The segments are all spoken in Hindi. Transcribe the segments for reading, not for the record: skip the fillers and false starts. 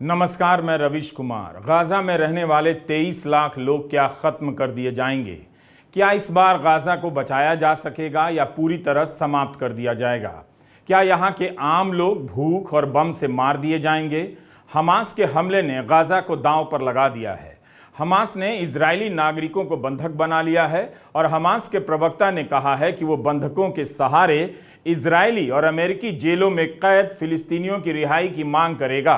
नमस्कार, मैं रविश कुमार। गाज़ा में रहने वाले 23 लाख लोग क्या ख़त्म कर दिए जाएंगे? क्या इस बार गाज़ा को बचाया जा सकेगा या पूरी तरह समाप्त कर दिया जाएगा? क्या यहाँ के आम लोग भूख और बम से मार दिए जाएंगे? हमास के हमले ने गाज़ा को दांव पर लगा दिया है। हमास ने इजरायली नागरिकों को बंधक बना लिया है और हमास के प्रवक्ता ने कहा है कि वो बंधकों के सहारे इजरायली और अमेरिकी जेलों में कैद फिलिस्तीनियों की रिहाई की मांग करेगा।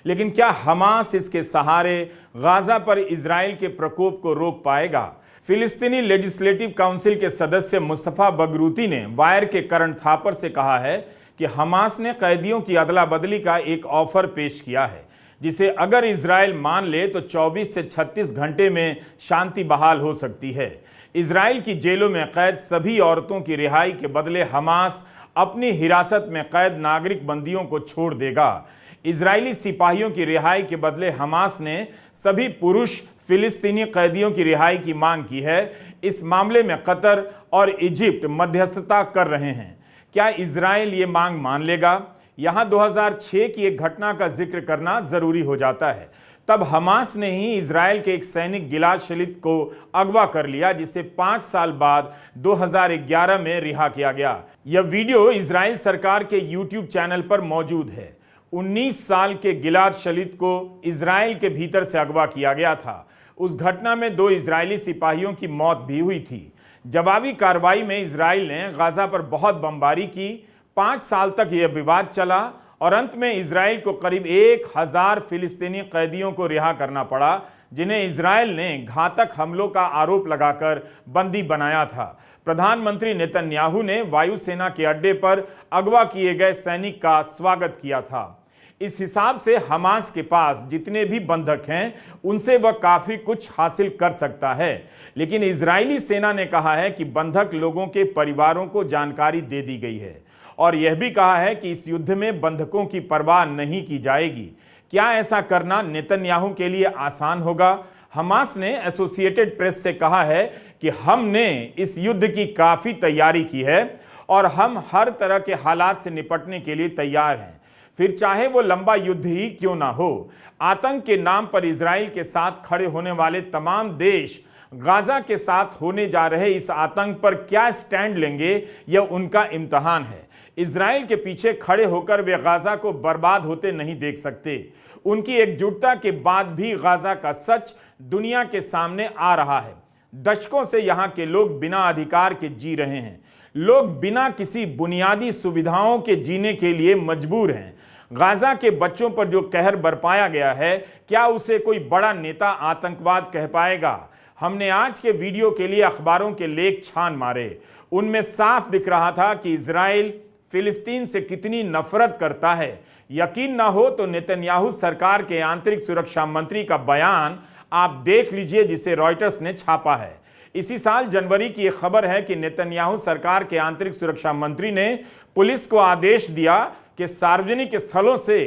लेकिन क्या हमास इसके सहारे गाज़ा पर इजराइल के प्रकोप को रोक पाएगा? फिलिस्तीनी लेजिस्लेटिव काउंसिल के सदस्य मुस्तफा बगरूती ने वायर के करंट थापर से कहा है कि हमास ने कैदियों की अदला बदली का एक ऑफर पेश किया है, जिसे अगर इजराइल मान ले तो 24 से 36 घंटे में शांति बहाल हो सकती है। इजराइल की जेलों में कैद सभी औरतों की रिहाई के बदले हमास अपनी हिरासत में कैद नागरिक बंदियों को छोड़ देगा। इजरायली सिपाहियों की रिहाई के बदले हमास ने सभी पुरुष फिलिस्तीनी कैदियों की रिहाई की मांग की है। इस मामले में कतर और इजिप्ट मध्यस्थता कर रहे हैं। क्या इजराइल ये मांग मान लेगा? यहाँ 2006 की एक घटना का जिक्र करना जरूरी हो जाता है। तब हमास ने ही इजराइल के एक सैनिक गिलाद शलीत को अगवा कर लिया, जिसे 5 साल बाद 2011 में रिहा किया गया। यह वीडियो इजराइल सरकार के YouTube चैनल पर मौजूद है। 19 साल के गिलाद शलीत को इजराइल के भीतर से अगवा किया गया था। उस घटना में 2 इजरायली सिपाहियों की मौत भी हुई थी। जवाबी कार्रवाई में इजराइल ने गाज़ा पर बहुत बमबारी की। 5 साल तक यह विवाद चला और अंत में इजराइल को करीब 1000 फिलिस्तीनी कैदियों को रिहा करना पड़ा, जिन्हें इजराइल ने घातक हमलों का आरोप लगाकर बंदी बनाया था। प्रधानमंत्री नेतन्याहू ने वायुसेना के अड्डे पर अगवा किए गए सैनिक का स्वागत किया था। इस हिसाब से हमास के पास जितने भी बंधक हैं, उनसे वह काफी कुछ हासिल कर सकता है। लेकिन इजरायली सेना ने कहा है कि बंधक लोगों के परिवारों को जानकारी दे दी गई है और यह भी कहा है कि इस युद्ध में बंधकों की परवाह नहीं की जाएगी। क्या ऐसा करना नेतन्याहू के लिए आसान होगा? हमास ने एसोसिएटेड प्रेस से कहा है कि हमने इस युद्ध की काफी तैयारी की है और हम हर तरह के हालात से निपटने के लिए तैयार हैं, फिर चाहे वो लंबा युद्ध ही क्यों ना हो। आतंक के नाम पर इजराइल के साथ खड़े होने वाले तमाम देश गाज़ा के साथ होने जा रहे इस आतंक पर क्या स्टैंड लेंगे, यह उनका इम्तहान है। इजराइल के पीछे खड़े होकर वे गाज़ा को बर्बाद होते नहीं देख सकते। उनकी एकजुटता के बाद भी गाज़ा का सच दुनिया के सामने आ रहा है। दशकों से यहाँ के लोग बिना अधिकार के जी रहे हैं। लोग बिना किसी बुनियादी सुविधाओं के जीने के लिए मजबूर हैं। गाज़ा के बच्चों पर जो कहर बरपाया गया है, क्या उसे कोई बड़ा नेता आतंकवाद कह पाएगा? हमने आज के वीडियो के लिए अखबारों के लेख छान मारे। उनमें साफ दिख रहा था कि इजराइल फिलिस्तीन से कितनी नफरत करता है। यकीन ना हो तो नेतन्याहू सरकार के आंतरिक सुरक्षा मंत्री का बयान आप देख लीजिए, जिसे रॉयटर्स ने छापा है। इसी साल जनवरी की एक खबर है कि नेतन्याहू सरकार के आंतरिक सुरक्षा मंत्री ने पुलिस को आदेश दिया कि सार्वजनिक स्थलों से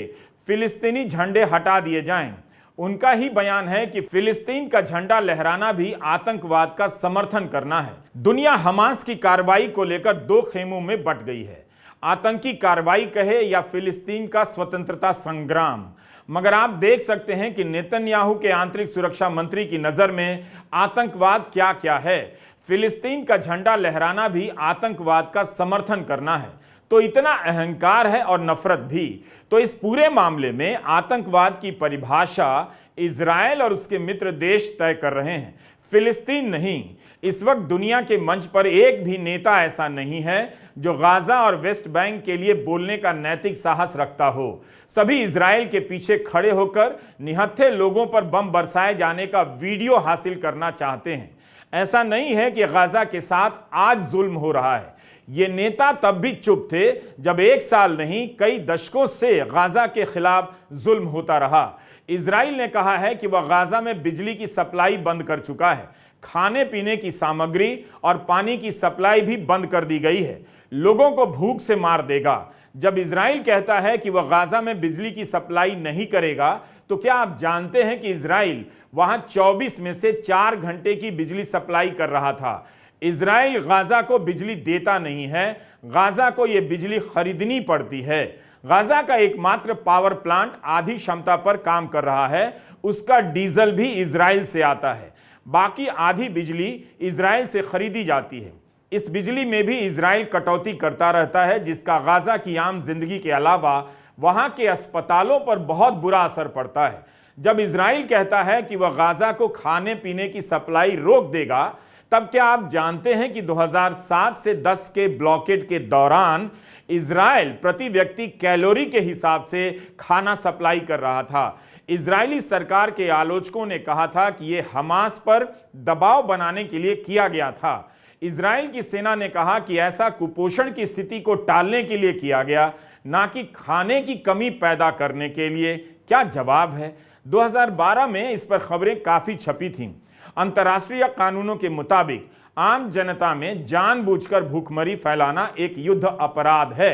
फिलिस्तीनी झंडे हटा दिए जाएं। उनका ही बयान है कि फिलिस्तीन का झंडा लहराना भी आतंकवाद का समर्थन करना है। दुनिया हमास की कार्रवाई को लेकर 2 खेमों में बंट गई है। आतंकी कार्रवाई कहे या फिलिस्तीन का स्वतंत्रता संग्राम। मगर आप देख सकते हैं कि नेतन्याहू के आंतरिक सुरक्षा मंत्री की नजर में आतंकवाद क्या क्या है। फिलिस्तीन का झंडा लहराना भी आतंकवाद का समर्थन करना है। तो इतना अहंकार है और नफरत भी। तो इस पूरे मामले में आतंकवाद की परिभाषा इजराइल और उसके मित्र देश तय कर रहे हैं, फिलिस्तीन नहीं। इस वक्त दुनिया के मंच पर एक भी नेता ऐसा नहीं है जो गाज़ा और वेस्ट बैंक के लिए बोलने का नैतिक साहस रखता हो। सभी इजराइल के पीछे खड़े होकर निहत्थे लोगों पर बम बरसाए जाने का वीडियो हासिल करना चाहते हैं। ऐसा नहीं है कि गाज़ा के साथ आज जुल्म हो रहा है। ये नेता तब भी चुप थे जब 1 साल नहीं कई दशकों से गाज़ा के खिलाफ जुल्म होता रहा। इजराइल ने कहा है कि वह गाज़ा में बिजली की सप्लाई बंद कर चुका है। खाने पीने की सामग्री और पानी की सप्लाई भी बंद कर दी गई है। लोगों को भूख से मार देगा। जब इजराइल कहता है कि वह गाज़ा में बिजली की सप्लाई नहीं करेगा, तो क्या आप जानते हैं कि इजराइल वहां 24 में से 4 घंटे की बिजली सप्लाई कर रहा था। इजराइल गाज़ा को बिजली देता नहीं है, गाज़ा को यह बिजली खरीदनी पड़ती है। गाजा का एकमात्र पावर प्लांट आधी क्षमता पर काम कर रहा है, उसका डीजल भी इजराइल से आता है। बाकी आधी बिजली इजराइल से खरीदी जाती है। इस बिजली में भी इजराइल कटौती करता रहता है, जिसका गाजा की आम जिंदगी के अलावा वहां के अस्पतालों पर बहुत बुरा असर पड़ता है। जब इजराइल कहता है कि वह गाजा को खाने पीने की सप्लाई रोक देगा, तब क्या आप जानते हैं कि 2007 से 10 के ब्लॉकेड के दौरान इजराइल प्रति व्यक्ति कैलोरी के हिसाब से खाना सप्लाई कर रहा था। इजरायली सरकार के आलोचकों ने कहा था कि यह हमास पर दबाव बनाने के लिए किया गया था। इजराइल की सेना ने कहा कि ऐसा कुपोषण की स्थिति को टालने के लिए किया गया, ना कि खाने की कमी पैदा करने के लिए। क्या जवाब है? 2012 में इस पर खबरें काफी छपी थीं। अंतर्राष्ट्रीय कानूनों के मुताबिक आम जनता में जानबूझकर भूखमरी फैलाना एक युद्ध अपराध है।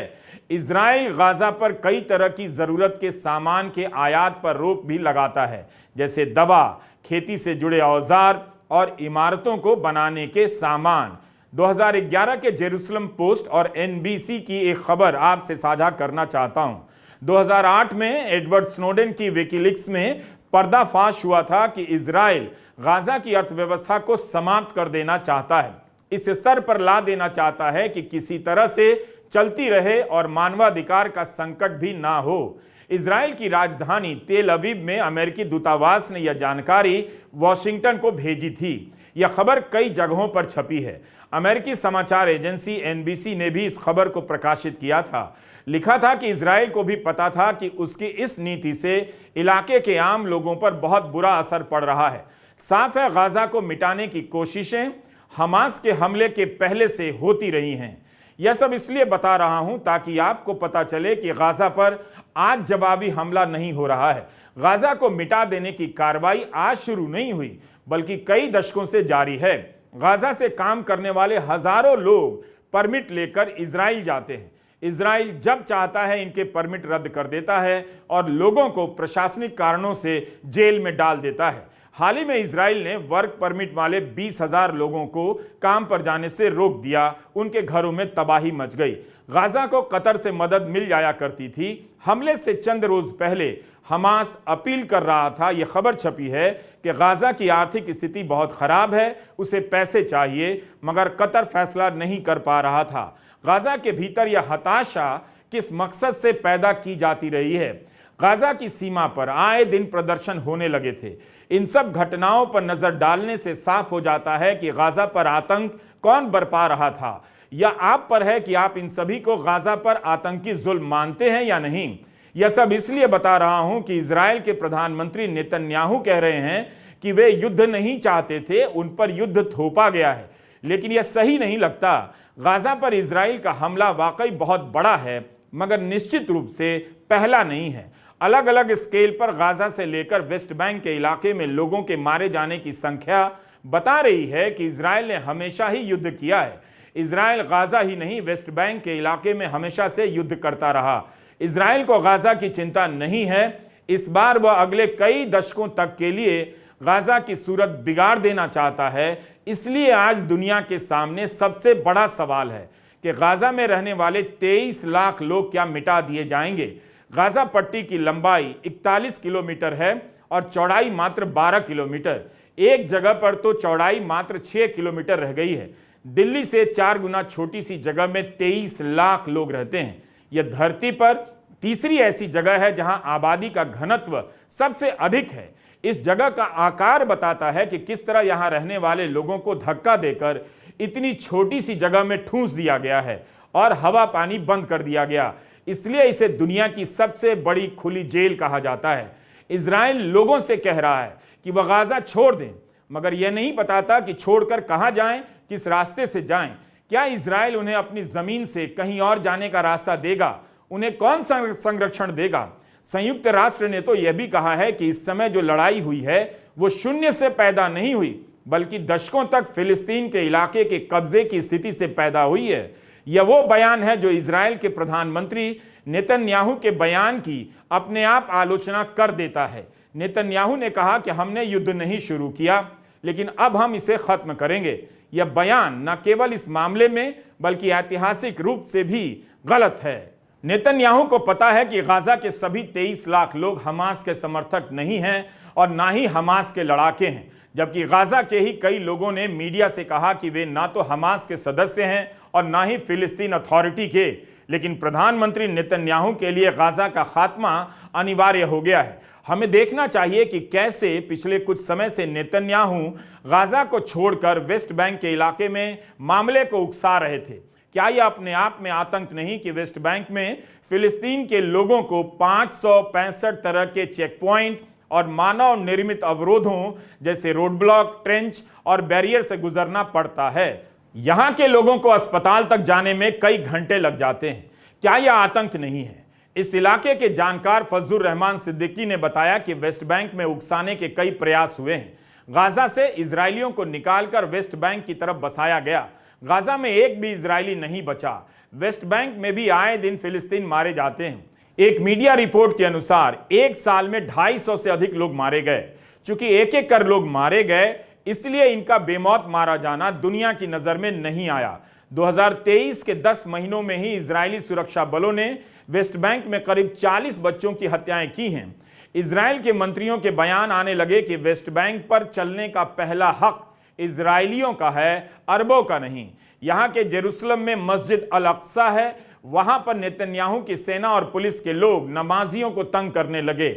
इजराइल गाजा पर कई तरह की जरूरत के सामान के आयात पर रोक भी लगाता है, जैसे दवा, खेती से जुड़े औजार और इमारतों को बनाने के सामान। 2011 के जेरूसलम पोस्ट और एनबीसी की एक खबर आपसे साझा करना चाहता हूं। 2008 में एडवर्ड स्नोडेन की विकीलीक्स में पर्दाफाश हुआ था कि इजराइल गाजा की अर्थव्यवस्था को समाप्त कर देना चाहता है, इस स्तर पर ला देना चाहता है कि किसी तरह से चलती रहे और मानवाधिकार का संकट भी ना हो। इजराइल की राजधानी तेल अवीव में अमेरिकी दूतावास ने यह जानकारी वॉशिंगटन को भेजी थी। यह खबर कई जगहों पर छपी है। अमेरिकी समाचार एजेंसी एनबीसी ने भी इस खबर को प्रकाशित किया था। लिखा था कि इजराइल को भी पता था कि उसकी इस नीति से इलाके के आम लोगों पर बहुत बुरा असर पड़ रहा है। साफ है, गाजा को मिटाने की कोशिशें हमास के हमले के पहले से होती रही हैं। यह सब इसलिए बता रहा हूं ताकि आपको पता चले कि गाजा पर आज जवाबी हमला नहीं हो रहा है। गाजा को मिटा देने की कार्रवाई आज शुरू नहीं हुई, बल्कि कई दशकों से जारी है। गाजा से काम करने वाले हजारों लोग परमिट लेकर इजराइल जाते हैं। इजराइल जब चाहता है इनके परमिट रद्द कर देता है और लोगों को प्रशासनिक कारणों से जेल में डाल देता है। हाल ही में इजराइल ने वर्क परमिट वाले 20,000 लोगों को काम पर जाने से रोक दिया। उनके घरों में तबाही मच गई। गाजा को कतर से मदद मिल जाया करती थी। हमले से चंद रोज पहले हमास अपील कर रहा था। यह खबर छपी है कि गाजा की आर्थिक स्थिति बहुत खराब है, उसे पैसे चाहिए, मगर कतर फैसला नहीं कर पा रहा था। गाजा के भीतर यह हताशा किस मकसद से पैदा की जाती रही है? गाजा की सीमा पर आए दिन प्रदर्शन होने लगे थे। इन सब घटनाओं पर नजर डालने से साफ हो जाता है कि गाजा पर आतंक कौन बरपा रहा था। यह आप पर है कि आप इन सभी को गाजा पर आतंकी जुल्म मानते हैं या नहीं। यह सब इसलिए बता रहा हूं कि इजराइल के प्रधानमंत्री नेतन्याहू कह रहे हैं कि वे युद्ध नहीं चाहते थे, उन पर युद्ध थोपा गया है। लेकिन यह सही नहीं लगता। गाजा पर इजराइल का हमला वाकई बहुत बड़ा है, मगर निश्चित रूप से पहला नहीं है। अलग अलग स्केल पर गाजा से लेकर वेस्ट बैंक के इलाके में लोगों के मारे जाने की संख्या बता रही है कि इजराइल ने हमेशा ही युद्ध किया है। इजराइल गाजा ही नहीं, वेस्ट बैंक के इलाके में हमेशा से युद्ध करता रहा। इजराइल को गाजा की चिंता नहीं है। इस बार वह अगले कई दशकों तक के लिए गाजा की सूरत बिगाड़ देना चाहता है। इसलिए आज दुनिया के सामने सबसे बड़ा सवाल है कि गाजा में रहने वाले 23 लाख लोग क्या मिटा दिए जाएंगे। गाजा पट्टी की लंबाई 41 किलोमीटर है और चौड़ाई मात्र 12 किलोमीटर। एक जगह पर तो चौड़ाई मात्र 6 किलोमीटर रह गई है। दिल्ली से 4 गुना छोटी सी जगह में 23 लाख लोग रहते हैं। यह धरती पर तीसरी ऐसी जगह है जहां आबादी का घनत्व सबसे अधिक है। इस जगह का आकार बताता है कि किस तरह यहां रहने वाले लोगों को धक्का देकर इतनी छोटी सी जगह में ठूंस दिया गया है और हवा पानी बंद कर दिया गया। इसलिए इसे दुनिया की सबसे बड़ी खुली जेल कहा जाता है। इजराइल लोगों से कह रहा है कि वह गाजा छोड़ दें, मगर यह नहीं बताता कि छोड़कर कहां जाएं, किस रास्ते से जाएं। क्या इजराइल उन्हें अपनी जमीन से कहीं और जाने का रास्ता देगा? उन्हें कौन संरक्षण देगा? संयुक्त राष्ट्र ने तो यह भी कहा है कि इस समय जो लड़ाई हुई है वो शून्य से पैदा नहीं हुई, बल्कि दशकों तक फिलिस्तीन के इलाके के कब्जे की स्थिति से पैदा हुई है। यह वो बयान है जो इजराइल के प्रधानमंत्री नेतन्याहू के बयान की अपने आप आलोचना कर देता है। नेतन्याहू ने कहा कि हमने युद्ध नहीं शुरू किया, लेकिन अब हम इसे खत्म करेंगे। यह बयान न केवल इस मामले में बल्कि ऐतिहासिक रूप से भी गलत है। नेतन्याहू को पता है कि गाजा के सभी 23 लाख लोग हमास के समर्थक नहीं हैं और ना ही हमास के लड़ाके हैं, जबकि गाजा के ही कई लोगों ने मीडिया से कहा कि वे ना तो हमास के सदस्य हैं और ना ही फिलिस्तीन अथॉरिटी के। लेकिन प्रधानमंत्री नेतन्याहू के लिए गाजा का खात्मा अनिवार्य हो गया है। हमें देखना चाहिए कि कैसे पिछले कुछ समय से नेतन्याहू गाजा को छोड़कर वेस्ट बैंक के इलाके में मामले को उकसा रहे थे। क्या यह अपने आप में आतंक नहीं कि वेस्ट बैंक में फिलिस्तीन के लोगों को 565 तरह के चेक पॉइंट और मानव निर्मित अवरोधों जैसे रोड ब्लॉक, ट्रेंच और बैरियर से गुजरना पड़ता है। यहां के लोगों को अस्पताल तक जाने में कई घंटे लग जाते हैं। क्या यह आतंक नहीं है? इस इलाके के जानकार फजलुर रहमान सिद्दीकी ने बताया कि वेस्ट बैंक में उकसाने के कई प्रयास हुए हैं। गाजा से इजरायलियों को निकालकर वेस्ट बैंक की तरफ बसाया गया। गाजा में एक भी इजरायली नहीं बचा। वेस्ट बैंक में भी आए दिन फिलिस्तीन मारे जाते हैं। एक मीडिया रिपोर्ट के अनुसार एक साल में 250 से अधिक लोग मारे गए। चूंकि एक एक कर लोग मारे गए, इसलिए इनका बेमौत मारा जाना दुनिया की नजर में नहीं आया। 2023 के 10 महीनों में ही इजरायली सुरक्षा बलों ने वेस्ट बैंक में करीब 40 बच्चों की हत्याएं की हैं। इजराइल के मंत्रियों के बयान आने लगे कि वेस्ट बैंक पर चलने का पहला हक इजरायलियों का है, अरबों का नहीं। यहां के जेरूसलम में मस्जिद अल अक्सा है, वहां पर नेतन्याहू की सेना और पुलिस के लोग नमाजियों को तंग करने लगे।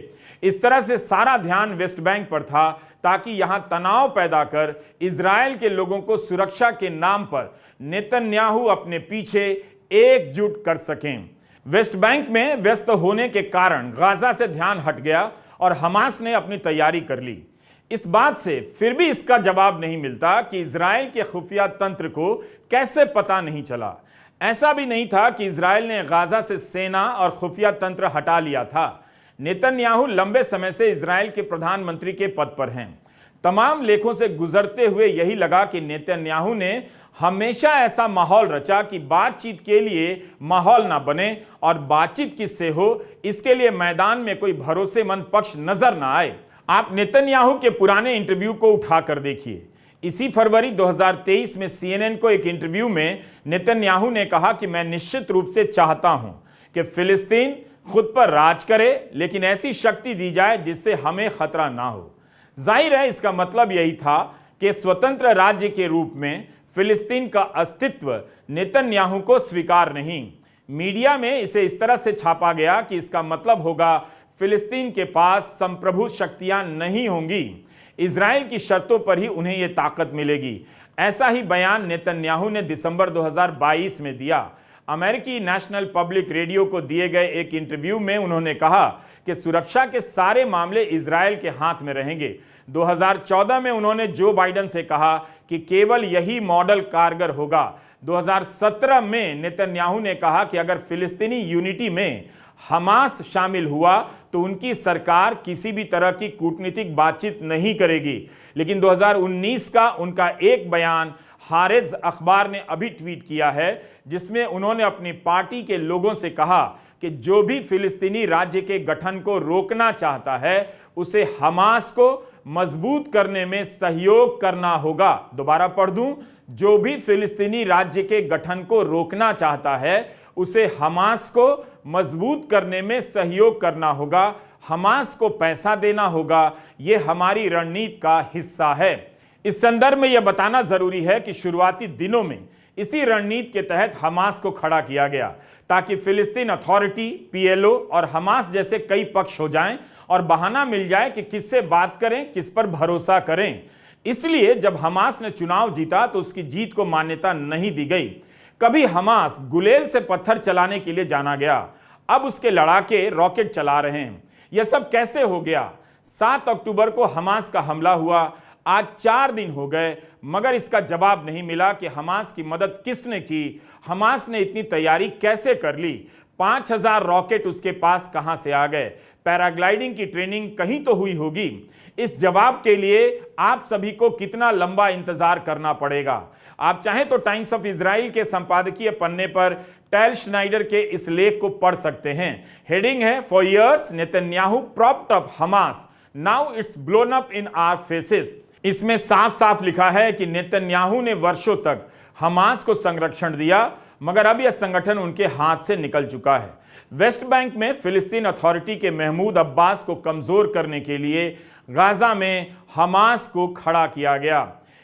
इस तरह से सारा ध्यान वेस्ट बैंक पर था ताकि यहां तनाव पैदा कर इजराइल के लोगों को सुरक्षा के नाम पर नेतन्याहू अपने पीछे एकजुट कर सकें। वेस्ट बैंक में व्यस्त होने के कारण गाजा से ध्यान हट गया और हमास ने अपनी तैयारी कर ली। इस बात से फिर भी इसका जवाब नहीं मिलता कि इजराइल के खुफिया तंत्र को कैसे पता नहीं चला। ऐसा भी नहीं था कि इजराइल ने गाजा से सेना और खुफिया तंत्र हटा लिया था। नेतन्याहू लंबे समय से इजराइल के प्रधानमंत्री के पद पर हैं। तमाम लेखों से गुजरते हुए यही लगा कि नेतन्याहू ने हमेशा ऐसा माहौल रचा कि बातचीत के लिए माहौल ना बने और बातचीत किससे हो इसके लिए मैदान में कोई भरोसेमंद पक्ष नजर ना आए। आप नेतन्याहू के पुराने इंटरव्यू को उठाकर देखिए। इसी फरवरी 2023 में CNN को एक इंटरव्यू में नेतन्याहू ने कहा कि मैं निश्चित रूप से चाहता हूं कि फिलिस्तीन खुद पर राज करे, लेकिन ऐसी शक्ति दी जाए जिससे हमें खतरा ना हो। जाहिर है इसका मतलब यही था कि स्वतंत्र राज्य के रूप में फिलिस्तीन का अस्तित्व नेतन्याहू को स्वीकार नहीं। मीडिया में इसे इस तरह से छापा गया कि इसका मतलब होगा फिलिस्तीन के पास संप्रभु शक्तियां नहीं होंगी, इजराइल की शर्तों पर ही उन्हें यह ताकत मिलेगी। ऐसा ही बयान नेतन्याहू ने दिसंबर 2022 में दिया। अमेरिकी नेशनल पब्लिक रेडियो को दिए गए एक इंटरव्यू में उन्होंने कहा कि सुरक्षा के सारे मामले इजराइल के हाथ में रहेंगे। 2014 में उन्होंने जो बाइडेन से कहा कि केवल यही मॉडल कारगर होगा। 2017 में नेतन्याहू ने कहा कि अगर फिलिस्तीनी यूनिटी में हमास शामिल हुआ तो उनकी सरकार किसी भी तरह की कूटनीतिक बातचीत नहीं करेगी। लेकिन 2019 का उनका एक बयान हारेज अखबार ने अभी ट्वीट किया है, जिसमें उन्होंने अपनी पार्टी के लोगों से कहा कि जो भी फिलिस्तीनी राज्य के गठन को रोकना चाहता है उसे हमास को मजबूत करने में सहयोग करना होगा। दोबारा पढ़ दूं, जो भी फिलिस्तीनी राज्य के गठन को रोकना चाहता है उसे हमास को मजबूत करने में सहयोग करना होगा, हमास को पैसा देना होगा। यह हमारी रणनीति का हिस्सा है। इस संदर्भ में यह बताना जरूरी है कि शुरुआती दिनों में इसी रणनीति के तहत हमास को खड़ा किया गया ताकि फिलिस्तीन अथॉरिटी, PLO और हमास जैसे कई पक्ष हो जाएं और बहाना मिल जाए कि किससे बात करें, किस पर भरोसा करें। इसलिए जब हमास ने चुनाव जीता तो उसकी जीत को मान्यता नहीं दी गई। कभी हमास गुलेल से पत्थर चलाने के लिए जाना गया, अब उसके लड़ाके रॉकेट चला रहे हैं। यह सब कैसे हो गया? 7 अक्टूबर को हमास का हमला हुआ, आज 4 दिन हो गए, मगर इसका जवाब नहीं मिला कि हमास की मदद किसने की, हमास ने इतनी तैयारी कैसे कर ली, 5000 रॉकेट उसके पास कहां से आ गए, पैराग्लाइडिंग की ट्रेनिंग कहीं तो हुई होगी। इस जवाब के लिए आप सभी को कितना लंबा इंतजार करना पड़ेगा? आप चाहें तो टाइम्स ऑफ इजराइल के संपादकीय पन्ने पर टेल श्नाइडर के इस लेख को पढ़ सकते हैं। हेडिंग है for years Netanyahu propped up Hamas, now it's blown up in our faces. इसमें साफ साफ लिखा है कि नेतन्याहू ने वर्षों तक हमास को संरक्षण दिया, मगर अब यह संगठन उनके हाथ से निकल चुका है। वेस्ट बैंक में फिलिस्तीन अथॉरिटी के महमूद अब्बास को कमजोर करने के लिए गाजा में हमास को खड़ा किया गया।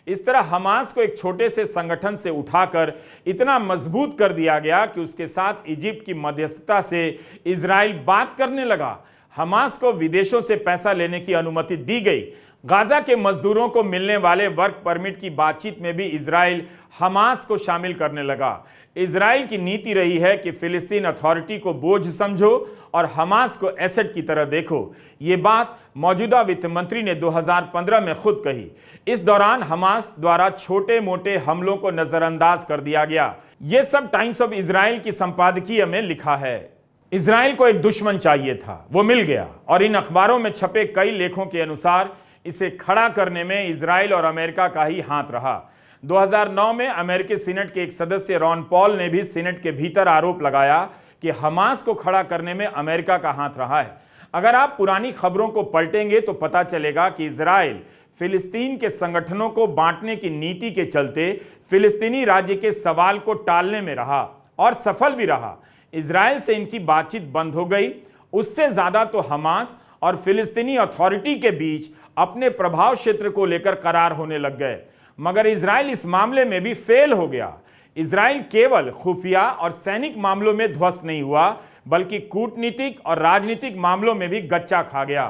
इस तरह हमास को एक छोटे से संगठन से उठाकर इतना मजबूत कर दिया गया कि उसके साथ इजिप्ट की मध्यस्थता से इजराइल बात करने लगा। हमास को विदेशों से पैसा लेने की अनुमति दी गई। गाजा के मजदूरों को मिलने वाले वर्क परमिट की बातचीत में भी इजराइल हमास को शामिल करने लगा। इजराइल की नीति रही है कि फिलिस्तीन अथॉरिटी को बोझ समझो और हमास को एसेट की तरह देखो। ये बात मौजूदा वित्त मंत्री ने 2015 में खुद कही। इस दौरान हमास द्वारा छोटे मोटे हमलों को नजरअंदाज कर दिया गया। यह सब टाइम्स ऑफ इजराइल की संपादकीय में लिखा है। इजराइल को एक दुश्मन चाहिए था, वो मिल गया, और इन अखबारों में छपे कई लेखों के अनुसार इसे खड़ा करने में इजराइल और अमेरिका का ही हाथ रहा। 2009 में अमेरिकी सीनेट के एक सदस्य रॉन पॉल ने भी सीनेट के भीतर आरोप लगाया कि हमास को खड़ा करने में अमेरिका का हाथ रहा है। अगर आप पुरानी खबरों को पलटेंगे तो पता चलेगा कि इजराइल फिलिस्तीन के संगठनों को बांटने की नीति के चलते फिलिस्तीनी राज्य के सवाल को टालने में रहा और सफल भी रहा। इजराइल से इनकी बातचीत बंद हो गई। उससे ज्यादा तो हमास और फिलिस्तीनी अथॉरिटी के बीच अपने प्रभाव क्षेत्र को लेकर करार होने लग गए। मगर इजराइल इस मामले में भी फेल हो गया। इजराइल केवल खुफिया और सैनिक मामलों में ध्वस्त नहीं हुआ, बल्कि कूटनीतिक और राजनीतिक मामलों में भी गच्चा खा गया।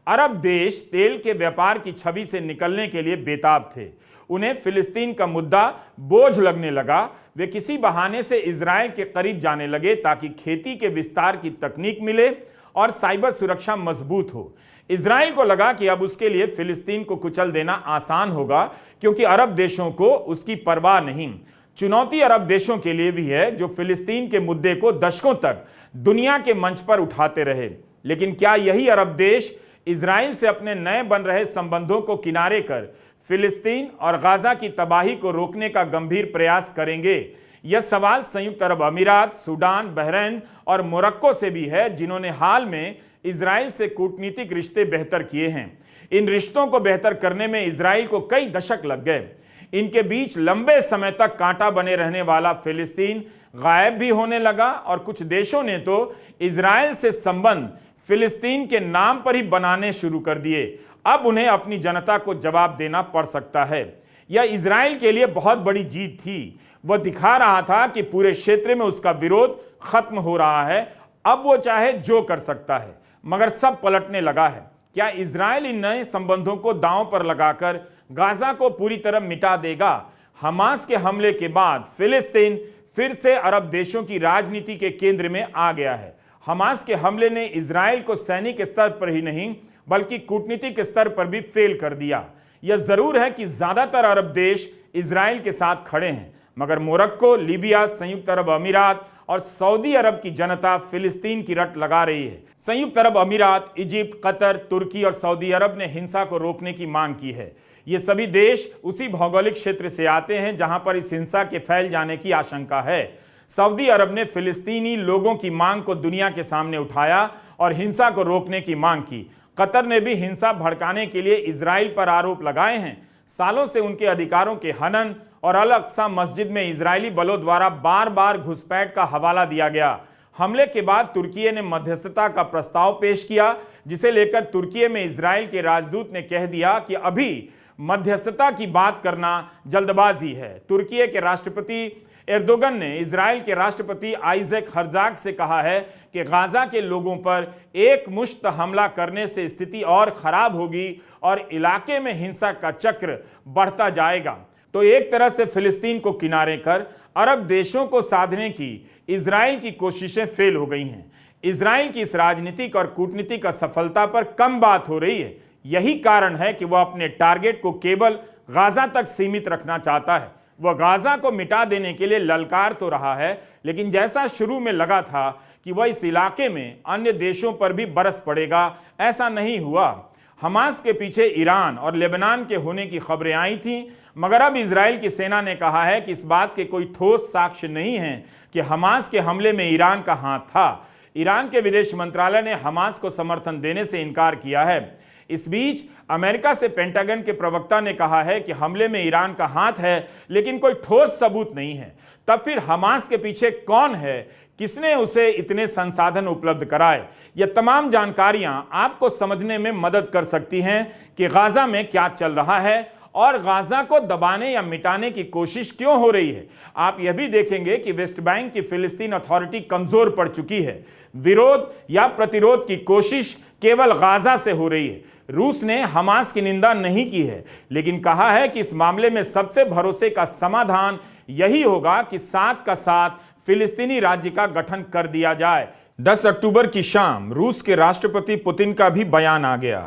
अरब देश तेल के व्यापार की छवि से निकलने के लिए बेताब थे। उन्हें फिलिस्तीन का मुद्दा बोझ लगने लगा। वे किसी बहाने से इजराइल के करीब जाने लगे ताकि खेती के विस्तार की तकनीक मिले और साइबर सुरक्षा मजबूत हो। इजराइल को लगा कि अब उसके लिए फिलिस्तीन को कुचल देना आसान होगा, क्योंकि अरब देशों को उसकी परवाह नहीं। चुनौती अरब देशों के लिए भी है, जो फिलिस्तीन के मुद्दे को दशकों तक दुनिया के मंच पर उठाते रहे। लेकिन क्या यही अरब देश इजराइल से अपने नए बन रहे संबंधों को किनारे कर फिलिस्तीन और गाजा की तबाही को रोकने का गंभीर प्रयास करेंगे? यह सवाल संयुक्त अरब अमीरात, सूडान, बहरीन और मोरक्को से भी है, जिन्होंने हाल में इजराइल से कूटनीतिक रिश्ते बेहतर किए हैं। इन रिश्तों को बेहतर करने में इजराइल को कई दशक लग गए। इनके बीच लंबे समय तक कांटा बने रहने वाला फिलिस्तीन गायब भी होने लगा, और कुछ देशों ने तो इजराइल से संबंध फिलिस्तीन के नाम पर ही बनाने शुरू कर दिए। अब उन्हें अपनी जनता को जवाब देना पड़ सकता है। यह इजराइल के लिए बहुत बड़ी जीत थी। वह दिखा रहा था कि पूरे क्षेत्र में उसका विरोध खत्म हो रहा है। अब वो चाहे जो कर सकता है। मगर सब पलटने लगा है। क्या इजराइल इन नए संबंधों को दांव पर लगाकर गाजा को पूरी तरह मिटा देगा? हमास के हमले के बाद फिलिस्तीन फिर से अरब देशों की राजनीति के केंद्र में आ गया है। हमास के हमले ने इजराइल को सैनिक स्तर पर ही नहीं, बल्कि कूटनीतिक स्तर पर भी फेल कर दिया। यह जरूर है कि ज्यादातर अरब देश इजराइल के साथ खड़े हैं, मगर मोरक्को, लीबिया, संयुक्त अरब अमीरात और सऊदी अरब की जनता फिलिस्तीन की रट लगा रही है। संयुक्त अरब अमीरात, इजिप्ट, कतर, तुर्की और सऊदी अरब ने हिंसा को रोकने की मांग की है। ये सभी देश उसी भौगोलिक क्षेत्र से आते हैं जहां पर इस हिंसा के फैल जाने की आशंका है। सऊदी अरब ने फिलिस्तीनी लोगों की मांग को दुनिया के सामने उठाया और हिंसा को रोकने की मांग की। कतर ने भी हिंसा भड़काने के लिए इजराइल पर आरोप लगाए हैं। सालों से उनके अधिकारों के हनन और अल अक्सा मस्जिद में इजरायली बलों द्वारा बार बार घुसपैठ का हवाला दिया गया। हमले के बाद तुर्की ने मध्यस्थता का प्रस्ताव पेश किया, जिसे लेकर तुर्की में इजराइल के राजदूत ने कह दिया कि अभी मध्यस्थता की बात करना जल्दबाजी है। तुर्की के राष्ट्रपति एर्दोगन ने इजराइल के राष्ट्रपति आइजैक हर्जाग से कहा है कि गाजा के लोगों पर एक मुश्त हमला करने से स्थिति और खराब होगी और इलाके में हिंसा का चक्र बढ़ता जाएगा। तो एक तरह से फिलिस्तीन को किनारे कर अरब देशों को साधने की इजराइल की कोशिशें फेल हो गई हैं। इजराइल की इस राजनीतिक और कूटनीतिक असफलता पर कम बात हो रही है। यही कारण है कि वह अपने टारगेट को केवल गाजा तक सीमित रखना चाहता है। वह गाजा को मिटा देने के लिए ललकार तो रहा है, लेकिन जैसा शुरू में लगा था कि वह इस इलाके में अन्य देशों पर भी बरस पड़ेगा, ऐसा नहीं हुआ। हमास के पीछे ईरान और लेबनान के होने की खबरें आई थीं, मगर अब इजराइल की सेना ने कहा है कि इस बात के कोई ठोस साक्ष्य नहीं है कि हमास के हमले में ईरान का हाथ था। ईरान के विदेश मंत्रालय ने हमास को समर्थन देने से इनकार किया है। इस बीच अमेरिका से पेंटागन के प्रवक्ता ने कहा है कि हमले में ईरान का हाथ है, लेकिन कोई ठोस सबूत नहीं है। तब फिर हमास के पीछे कौन है, किसने उसे इतने संसाधन उपलब्ध कराए? ये तमाम जानकारियां आपको समझने में मदद कर सकती हैं कि गाजा में क्या चल रहा है और गाजा को दबाने या मिटाने की कोशिश क्यों हो रही है। आप यह भी देखेंगे कि वेस्ट बैंक की फिलिस्तीन अथॉरिटी कमजोर पड़ चुकी है। विरोध या प्रतिरोध की कोशिश केवल गाजा से हो रही है। रूस ने हमास की निंदा नहीं की है, लेकिन कहा है कि इस मामले में सबसे भरोसे का समाधान यही होगा कि साथ का साथ फिलिस्तीनी राज्य का गठन कर दिया जाए। 10 अक्टूबर की शाम रूस के राष्ट्रपति पुतिन का भी बयान आ गया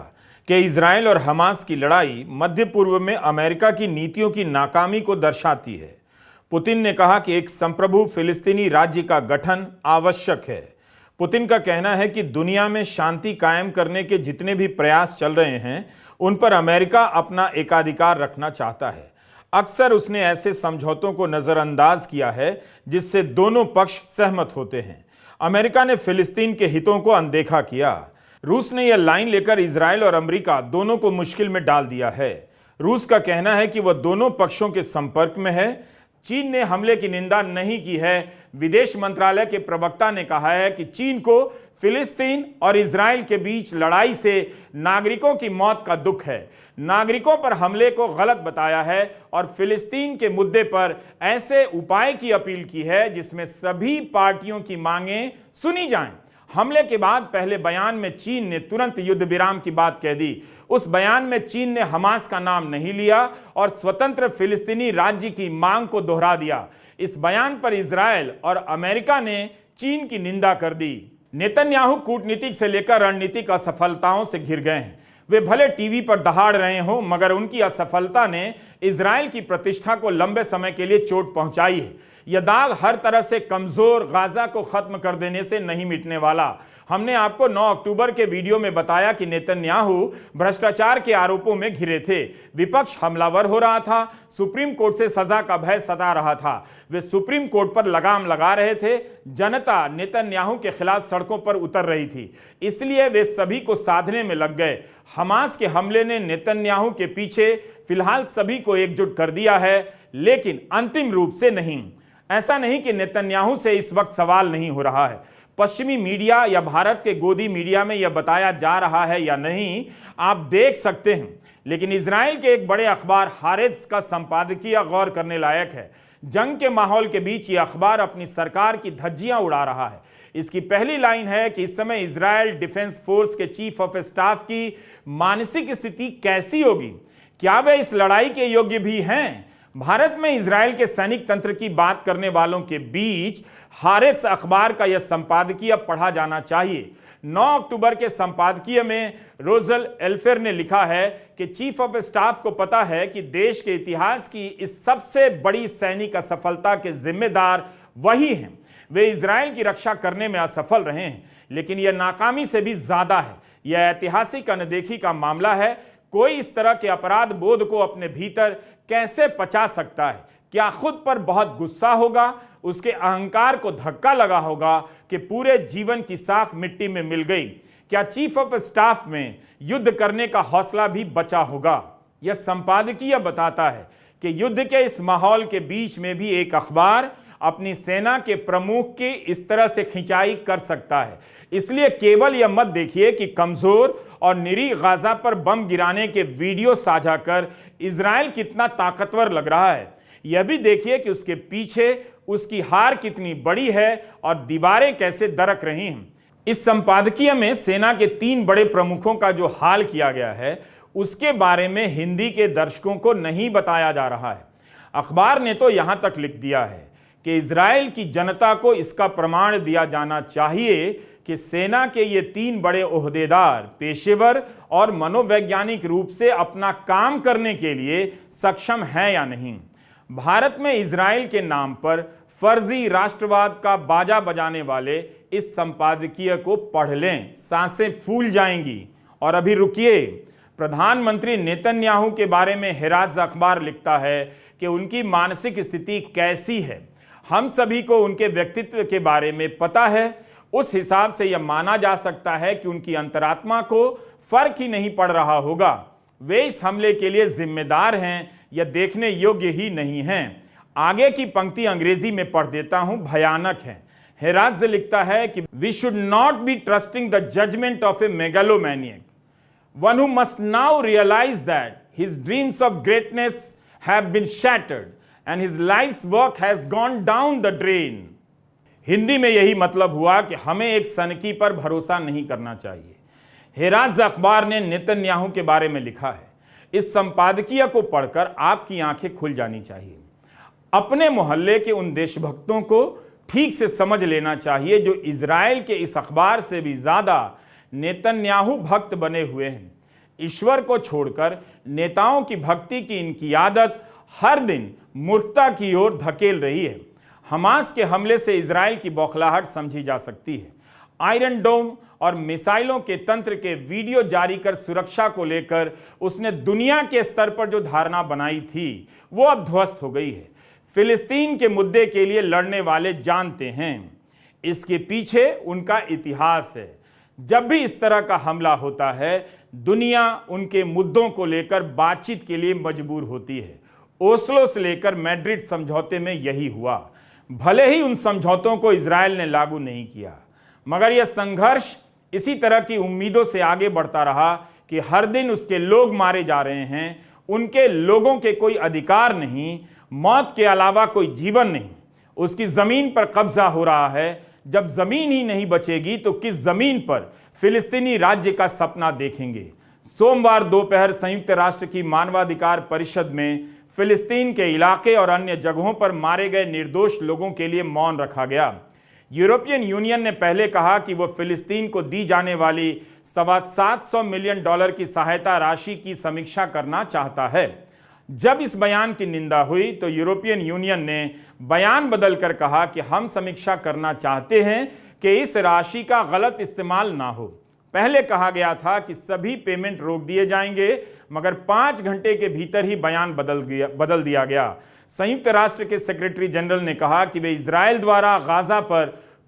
कि इजराइल और हमास की लड़ाई मध्य पूर्व में अमेरिका की नीतियों की नाकामी को दर्शाती है। पुतिन ने कहा कि एक संप्रभु फिलिस्तीनी राज्य का गठन आवश्यक है। पुतिन का कहना है कि दुनिया में शांति कायम करने के जितने भी प्रयास चल रहे हैं उन पर अमेरिका अपना एकाधिकार रखना चाहता है। अक्सर उसने ऐसे समझौतों को नजरअंदाज किया है जिससे दोनों पक्ष सहमत होते हैं। अमेरिका ने फिलिस्तीन के हितों को अनदेखा किया। रूस ने यह लाइन लेकर इजराइल और अमेरिका दोनों को मुश्किल में डाल दिया है। रूस का कहना है कि वह दोनों पक्षों के संपर्क में है। चीन ने हमले की निंदा नहीं की है। विदेश मंत्रालय के प्रवक्ता ने कहा है कि चीन को फिलिस्तीन और इजराइल के बीच लड़ाई से नागरिकों की मौत का दुख है। नागरिकों पर हमले को गलत बताया है और फिलिस्तीन के मुद्दे पर ऐसे उपाय की अपील की है जिसमें सभी पार्टियों की मांगें सुनी जाएं। हमले के बाद पहले बयान में चीन ने तुरंत युद्ध विराम की बात कह दी। उस बयान में चीन ने हमास का नाम नहीं लिया और स्वतंत्र फिलिस्तीनी राज्य की मांग को दोहरा दिया। इस बयान पर इजराइल और अमेरिका ने चीन की निंदा कर दी। नेतन्याहू कूटनीतिक से लेकर रणनीतिक असफलताओं से घिर गए हैं। वे भले टीवी पर दहाड़ रहे हों, मगर उनकी असफलता ने इजराइल की प्रतिष्ठा को लंबे समय के लिए चोट पहुंचाई है। यह दाग हर तरह से कमजोर गाजा को खत्म कर देने से नहीं मिटने वाला। हमने आपको 9 अक्टूबर के वीडियो में बताया कि नेतन्याहू भ्रष्टाचार के आरोपों में घिरे थे। विपक्ष हमलावर हो रहा था। सुप्रीम कोर्ट से सजा का भय सता रहा था। वे सुप्रीम कोर्ट पर लगाम लगा रहे थे। जनता नेतन्याहू के खिलाफ सड़कों पर उतर रही थी, इसलिए वे सभी को साधने में लग गए। हमास के हमले ने नेतन्याहू के पीछे फिलहाल सभी को एकजुट कर दिया है, लेकिन अंतिम रूप से नहीं। ऐसा नहीं कि नेतन्याहू से इस वक्त सवाल नहीं हो रहा है। पश्चिमी मीडिया या भारत के गोदी मीडिया में यह बताया जा रहा है या नहीं, आप देख सकते हैं, लेकिन इजराइल के एक बड़े अखबार हारेत्ज का संपादकीय गौर करने लायक है। जंग के माहौल के बीच यह अखबार अपनी सरकार की धज्जियां उड़ा रहा है। इसकी पहली लाइन है कि इस समय इजराइल डिफेंस फोर्स के चीफ ऑफ स्टाफ की मानसिक स्थिति कैसी होगी, क्या वे इस लड़ाई के योग्य भी हैं। भारत में इजराइल के सैनिक तंत्र की बात करने वालों के बीच हारेत्ज अखबार का यह संपादकीय पढ़ा जाना चाहिए। 9 अक्टूबर के संपादकीय में रोजल एल्फेर ने लिखा है कि चीफ ऑफ स्टाफ को पता है कि देश के इतिहास की इस सबसे बड़ी सैनिक असफलता के जिम्मेदार वही हैं। वे इजराइल की रक्षा करने में असफल रहे हैं, लेकिन यह नाकामी से भी ज्यादा है। यह ऐतिहासिक अनदेखी का मामला है। कोई इस तरह के अपराध बोध को अपने भीतर कैसे पचा सकता है? क्या खुद पर बहुत गुस्सा होगा? उसके अहंकार को धक्का लगा होगा कि पूरे जीवन की साख मिट्टी में मिल गई। क्या चीफ ऑफ स्टाफ में युद्ध करने का हौसला भी बचा होगा? यह संपादकीय बताता है कि युद्ध के इस माहौल के बीच में भी एक अखबार अपनी सेना के प्रमुख की इस तरह से खिंचाई कर सकता है। इसलिए केवल यह मत देखिए कि कमजोर और निरीह गाजा पर बम गिराने के वीडियो साझा कर इजराइल कितना ताकतवर लग रहा है, यह भी देखिए कि उसके पीछे उसकी हार कितनी बड़ी है और दीवारें कैसे दरक रही हैं। इस संपादकीय में सेना के 3 बड़े प्रमुखों का जो हाल किया गया है, उसके बारे में हिंदी के दर्शकों को नहीं बताया जा रहा है। अखबार ने तो यहां तक लिख दिया है कि इजराइल की जनता को इसका प्रमाण दिया जाना चाहिए कि सेना के ये 3 बड़े ओहदेदार पेशेवर और मनोवैज्ञानिक रूप से अपना काम करने के लिए सक्षम हैं या नहीं। भारत में इजराइल के नाम पर फर्जी राष्ट्रवाद का बाजा बजाने वाले इस संपादकीय को पढ़ लें, सांसें फूल जाएंगी। और अभी रुकिए, प्रधानमंत्री नेतन्याहू के बारे में हेराज अखबार लिखता है कि उनकी मानसिक स्थिति कैसी है। हम सभी को उनके व्यक्तित्व के बारे में पता है। उस हिसाब से यह माना जा सकता है कि उनकी अंतरात्मा को फर्क ही नहीं पड़ रहा होगा। वे इस हमले के लिए जिम्मेदार हैं या देखने योग्य ही नहीं हैं। आगे की पंक्ति अंग्रेजी में पढ़ देता हूं, भयानक है। हेराज़ लिखता है कि we should not be trusting the judgement of a megalomaniac, one who must now realize that his dreams of greatness have been shattered and his life's work has gone down the drain. Hindi में यही मतलब हुआ कि हमें एक सनकी पर भरोसा नहीं करना चाहिए। हेराज़ अखबार ने नेतन्याहू के बारे में लिखा है। इस संपादकीय को पढ़कर आपकी आंखें खुल जानी चाहिए। अपने मोहल्ले के उन देशभक्तों को ठीक से समझ लेना चाहिए जो इजराइल के इस अखबार से भी ज्यादा नेतन्याहू भक्त बने हुए हैं। ईश्वर को छोड़कर नेताओं की भक्ति की इनकी आदत हर दिन मूर्खता की ओर धकेल रही है। हमास के हमले से इजराइल की बौखलाहट समझी जा सकती है। आयरन डोम और मिसाइलों के तंत्र के वीडियो जारी कर सुरक्षा को लेकर उसने दुनिया के स्तर पर जो धारणा बनाई थी वो अब ध्वस्त हो गई है। फिलिस्तीन के मुद्दे के लिए लड़ने वाले जानते हैं इसके पीछे उनका इतिहास है। जब भी इस तरह का हमला होता है दुनिया उनके मुद्दों को लेकर बातचीत के लिए मजबूर होती है। ओस्लो से लेकर मैड्रिड समझौते में यही हुआ। भले ही उन समझौतों को इजराइल ने लागू नहीं किया, मगर यह संघर्ष इसी तरह की उम्मीदों से आगे बढ़ता रहा कि हर दिन उसके लोग मारे जा रहे हैं, उनके लोगों के कोई अधिकार नहीं, मौत के अलावा कोई जीवन नहीं, उसकी जमीन पर कब्जा हो रहा है। जब जमीन ही नहीं बचेगी तो किस जमीन पर फिलिस्तीनी राज्य का सपना देखेंगे। सोमवार दोपहर संयुक्त राष्ट्र की मानवाधिकार परिषद में फिलिस्तीन के इलाके और अन्य जगहों पर मारे गए निर्दोष लोगों के लिए मौन रखा गया। यूरोपियन यूनियन ने पहले कहा कि वह फिलिस्तीन को दी जाने वाली $700 मिलियन की सहायता राशि की समीक्षा करना चाहता है। जब इस बयान की निंदा हुई तो यूरोपियन यूनियन ने बयान बदलकर कहा कि हम समीक्षा करना चाहते हैं कि इस राशि का गलत इस्तेमाल ना हो। पहले कहा गया था कि सभी पेमेंट रोक दिए जाएंगे, मगर 5 घंटे के भीतर ही बयान बदल दिया गया। संयुक्त राष्ट्र के सेक्रेटरी जनरल ने कहा कि वे इजराइल द्वारा गाजा पर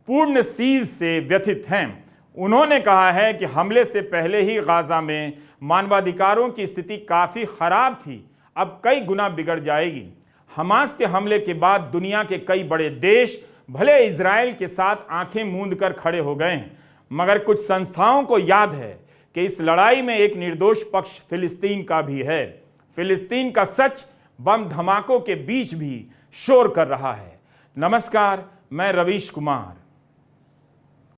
पूर्ण सीज से व्यथित हैं। उन्होंने कहा है कि हमले से पहले ही गाजा में मानवाधिकारों की स्थिति काफी खराब थी, अब कई गुना बिगड़ जाएगी। हमास के हमले के बाद दुनिया के कई बड़े देश भले इजराइल के साथ आंखें मूंद कर खड़े हो गए हैं, मगर कुछ संस्थाओं को याद है कि इस लड़ाई में एक निर्दोष पक्ष फिलिस्तीन का भी है। फिलिस्तीन का सच बम धमाकों के बीच भी शोर कर रहा है। नमस्कार, मैं रवीश कुमार।